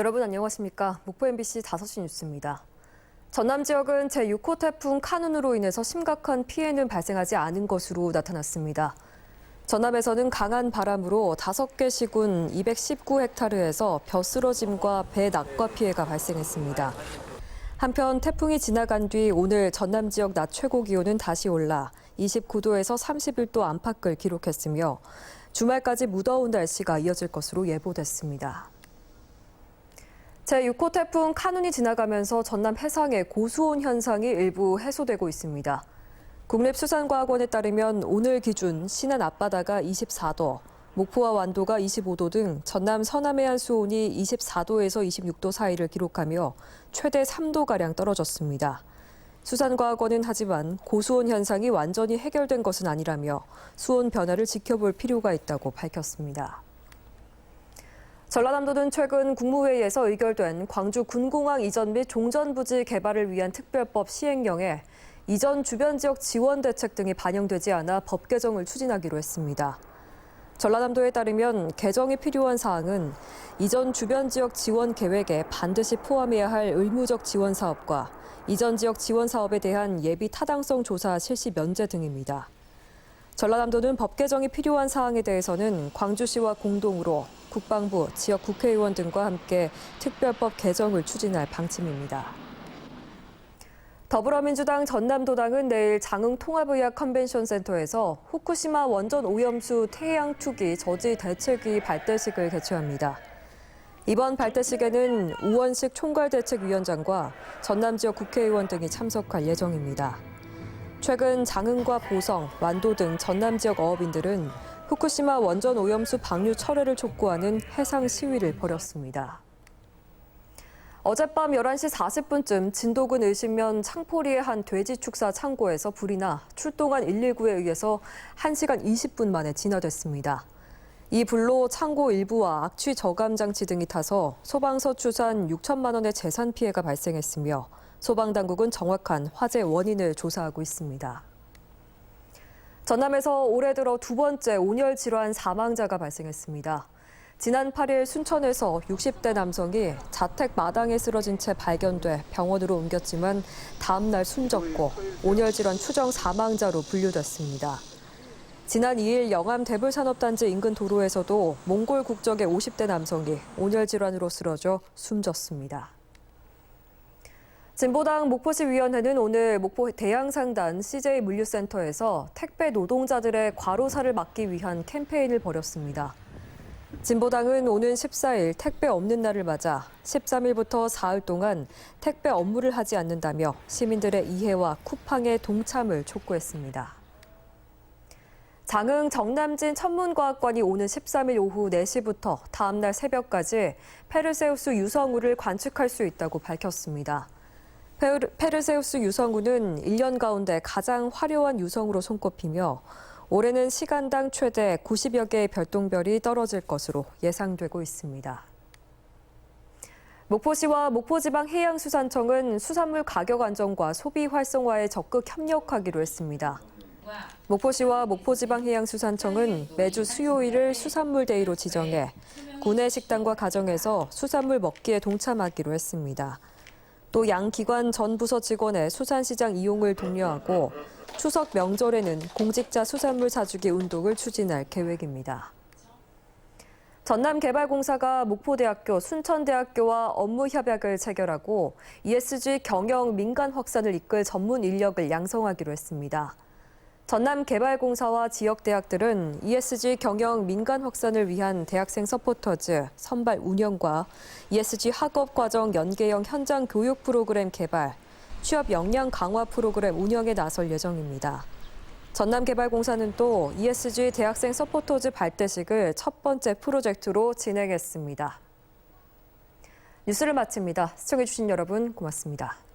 여러분 안녕하십니까? 목포 MBC 5시 뉴스입니다. 전남 지역은 제6호 태풍 카눈으로 인해서 심각한 피해는 발생하지 않은 것으로 나타났습니다. 전남에서는 강한 바람으로 5개 시군 219헥타르에서 벼 쓰러짐과 배 낙과 피해가 발생했습니다. 한편 태풍이 지나간 뒤 오늘 전남 지역 낮 최고 기온은 다시 올라 29도에서 31도 안팎을 기록했으며 주말까지 무더운 날씨가 이어질 것으로 예보됐습니다. 제6호 태풍 카눈이 지나가면서 전남 해상에 고수온 현상이 일부 해소되고 있습니다. 국립수산과학원에 따르면 오늘 기준 신안 앞바다가 24도, 목포와 완도가 25도 등 전남 서남해안 수온이 24도에서 26도 사이를 기록하며 최대 3도가량 떨어졌습니다. 수산과학원은 하지만 고수온 현상이 완전히 해결된 것은 아니라며 수온 변화를 지켜볼 필요가 있다고 밝혔습니다. 전라남도는 최근 국무회의에서 의결된 광주 군공항 이전 및 종전부지 개발을 위한 특별법 시행령에 이전 주변 지역 지원 대책 등이 반영되지 않아 법 개정을 추진하기로 했습니다. 전라남도에 따르면 개정이 필요한 사항은 이전 주변 지역 지원 계획에 반드시 포함해야 할 의무적 지원 사업과 이전 지역 지원 사업에 대한 예비 타당성 조사 실시 면제 등입니다. 전라남도는 법 개정이 필요한 사항에 대해서는 광주시와 공동으로 국방부, 지역 국회의원 등과 함께 특별법 개정을 추진할 방침입니다. 더불어민주당 전남도당은 내일 장흥통합의학 컨벤션센터에서 후쿠시마 원전 오염수 태양 투기 저지 대책위 발대식을 개최합니다. 이번 발대식에는 우원식 총괄대책위원장과 전남 지역 국회의원 등이 참석할 예정입니다. 최근 장흥과 보성, 완도 등 전남 지역 어업인들은 후쿠시마 원전 오염수 방류 철회를 촉구하는 해상 시위를 벌였습니다. 어젯밤 11시 40분쯤 진도군 의신면 창포리의 한 돼지 축사 창고에서 불이 나 출동한 119에 의해서 1시간 20분 만에 진화됐습니다. 이 불로 창고 일부와 악취 저감 장치 등이 타서 소방서 추산 6천만 원의 재산 피해가 발생했으며 소방당국은 정확한 화재 원인을 조사하고 있습니다. 전남에서 올해 들어 두 번째 온열 질환 사망자가 발생했습니다. 지난 8일 순천에서 60대 남성이 자택 마당에 쓰러진 채 발견돼 병원으로 옮겼지만 다음 날 숨졌고 온열 질환 추정 사망자로 분류됐습니다. 지난 2일 영암 대불산업단지 인근 도로에서도 몽골 국적의 50대 남성이 온열 질환으로 쓰러져 숨졌습니다. 진보당 목포시 위원회는 오늘 목포 대양상단 CJ 물류센터에서 택배 노동자들의 과로사를 막기 위한 캠페인을 벌였습니다. 진보당은 오는 14일 택배 없는 날을 맞아 13일부터 사흘 동안 택배 업무를 하지 않는다며 시민들의 이해와 쿠팡의 동참을 촉구했습니다. 장흥 정남진 천문과학관이 오는 13일 오후 4시부터 다음 날 새벽까지 페르세우스 유성우를 관측할 수 있다고 밝혔습니다. 페르세우스 유성우는 1년 가운데 가장 화려한 유성으로 손꼽히며 올해는 시간당 최대 90여 개의 별똥별이 떨어질 것으로 예상되고 있습니다. 목포시와 목포지방해양수산청은 수산물 가격 안정과 소비 활성화에 적극 협력하기로 했습니다. 목포시와 목포지방해양수산청은 매주 수요일을 수산물 데이로 지정해 구내 식당과 가정에서 수산물 먹기에 동참하기로 했습니다. 또 양 기관 전 부서 직원의 수산시장 이용을 독려하고 추석 명절에는 공직자 수산물 사주기 운동을 추진할 계획입니다. 전남개발공사가 목포대학교, 순천대학교와 업무 협약을 체결하고 ESG 경영 민간 확산을 이끌 전문 인력을 양성하기로 했습니다. 전남개발공사와 지역대학들은 ESG 경영 민간 확산을 위한 대학생 서포터즈 선발 운영과 ESG 학업과정 연계형 현장 교육 프로그램 개발, 취업 역량 강화 프로그램 운영에 나설 예정입니다. 전남개발공사는 또 ESG 대학생 서포터즈 발대식을 첫 번째 프로젝트로 진행했습니다. 뉴스를 마칩니다. 시청해주신 여러분 고맙습니다.